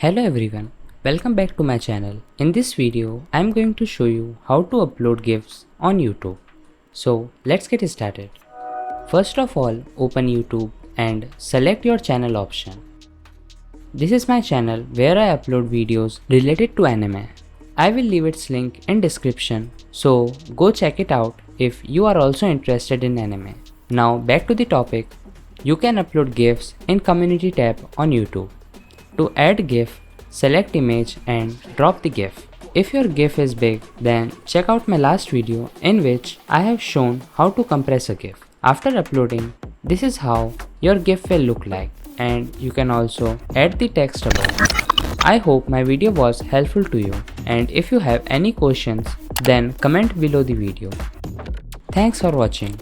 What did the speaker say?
Hello everyone, welcome back to my channel. In this video, I am going to show you how to upload GIFs on YouTube. So let's get started. First of all, open YouTube and select your channel option. This is my channel where I upload videos related to anime. I will leave its link in description, so go check it out if you are also interested in anime. Now back to the topic. You can upload GIFs in Community tab on YouTube. To add GIF, select image and drop the GIF. If your GIF is big, then check out my last video in which I have shown how to compress a GIF. After uploading, this is how your GIF will look like, and you can also add the text above. I hope my video was helpful to you, and if you have any questions, then comment below the video. Thanks for watching.